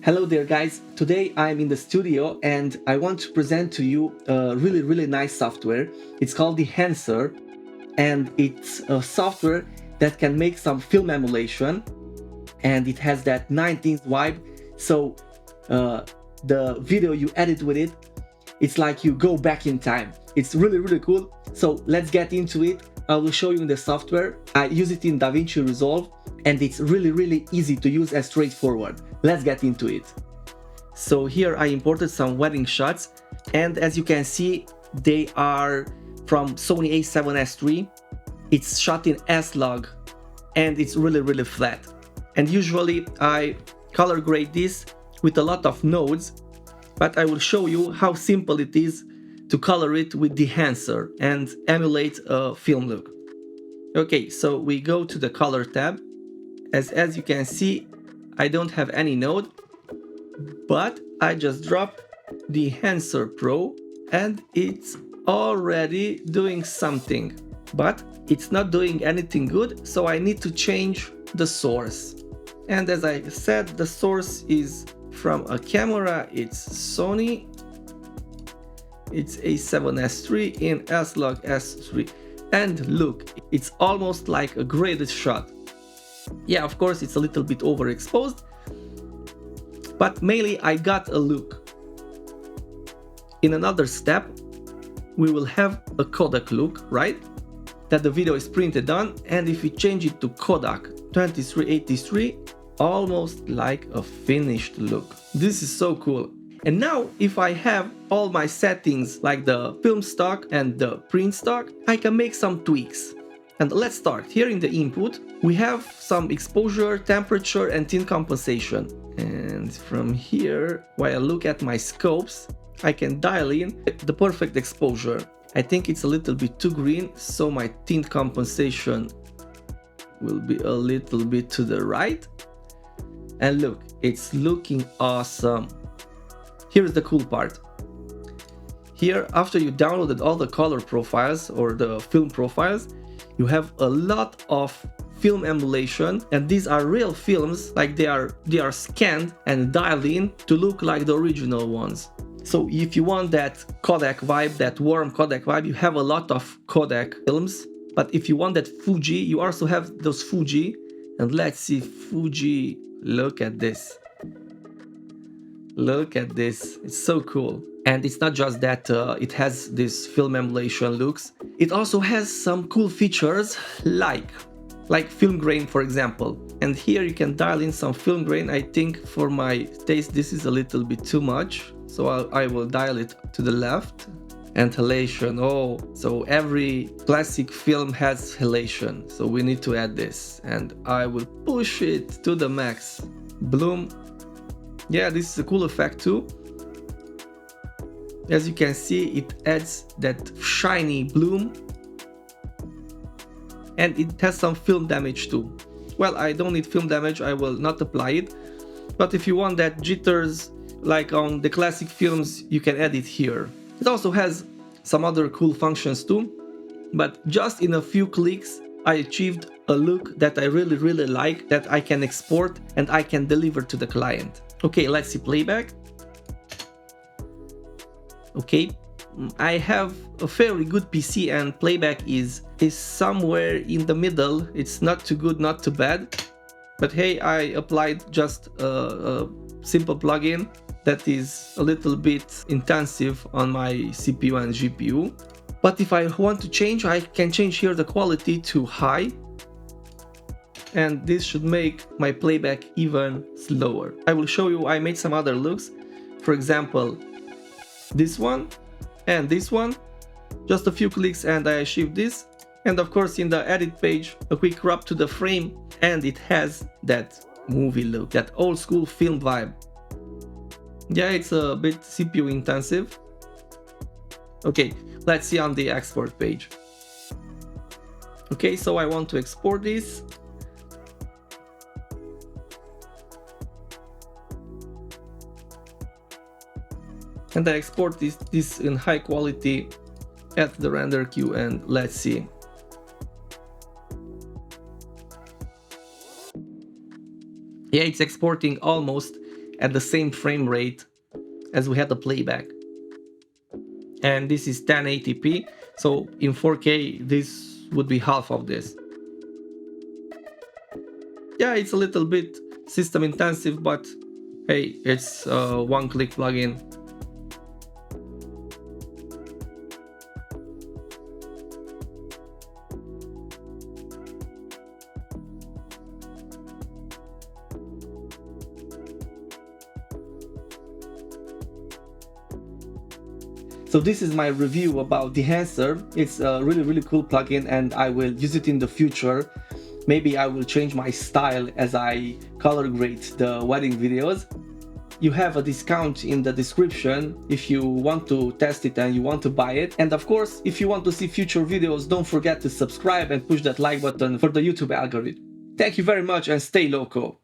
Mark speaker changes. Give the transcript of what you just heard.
Speaker 1: Hello there guys, today I'm in the studio and I want to present to you a really nice software. It's called Dehancer and it's a software that can make some film emulation and it has that 19th vibe. So the video you edit with it, it's like you go back in time. It's really cool. So let's get into it. I will show you the software. I use it in Davinci Resolve and it's really easy to use and straightforward. Let's get into it. So here I imported some wedding shots and as you can see they are from Sony a7S III. It's shot in S-Log and it's really flat. And usually I color grade this with a lot of nodes, but I will show you how simple it is to color it with Dehancer and emulate a film look. Okay, so we go to the color tab. As you can see, I don't have any node, but I just drop Dehancer Pro and it's already doing something, but it's not doing anything good, so I need to change the source. And as I said, the source is from a camera, it's Sony, it's a7S III in S-Log S3, and look, it's almost like a graded shot. Yeah, of course it's a little bit overexposed, but mainly I got a look. In another step, we will have a Kodak look, right? That the video is printed on, and if we change it to Kodak 2383, almost like a finished look. This is so cool. And now if I have all my settings like the film stock and the print stock, I can make some tweaks. And let's start. Here in the input, we have some exposure, temperature and tint compensation. And from here, while I look at my scopes, I can dial in the perfect exposure. I think it's a little bit too green, so my tint compensation will be a little bit to the right. And look, it's looking awesome. Here's the cool part. Here, after you downloaded all the color profiles or the film profiles, you have a lot of film emulation, and these are real films, like they are scanned and dialed in to look like the original ones. So if you want that Kodak vibe, that warm Kodak vibe, you have a lot of Kodak films. But if you want that Fuji, you also have those Fuji. And let's see, Fuji, look at this. Look at this, it's so cool. And it's not just that it has this film emulation looks, it also has some cool features like film grain, for example. And here you can dial in some film grain. I think for my taste this is a little bit too much, so I will dial it to the left. And halation, oh, so every classic film has halation, so we need to add this, and I will push it to the max. Bloom. Yeah, this is a cool effect too. As you can see, it adds that shiny bloom. And it has some film damage too. Well, I don't need film damage, I will not apply it. But if you want that jitters, like on the classic films, you can add it here. It also has some other cool functions too. But just in a few clicks, I achieved a look that I really like, that I can export and I can deliver to the client. Okay, let's see playback. Okay, I have a fairly good PC and playback is somewhere in the middle. It's not too good, not too bad. But hey, I applied just a simple plugin that is a little bit intensive on my CPU and GPU. But if I want to change, I can change here the quality to high. And this should make my playback even slower. I will show you, I made some other looks. For example, this one and this one. Just a few clicks and I achieved this. And of course in the edit page, a quick crop to the frame and it has that movie look, that old school film vibe. Yeah, it's a bit CPU intensive. Okay, let's see on the export page. Okay, so I want to export this. And I export this in high quality at the render queue and let's see. Yeah, it's exporting almost at the same frame rate as we had the playback. And this is 1080p, so in 4K this would be half of this. Yeah, it's a little bit system intensive, but hey, it's a one-click plugin. So this is my review about Dehancer. It's a really cool plugin and I will use it in the future. Maybe I will change my style as I color grade the wedding videos. You have a discount in the description if you want to test it and you want to buy it. And of course, if you want to see future videos, don't forget to subscribe and push that like button for the YouTube algorithm. Thank you very much and stay loco.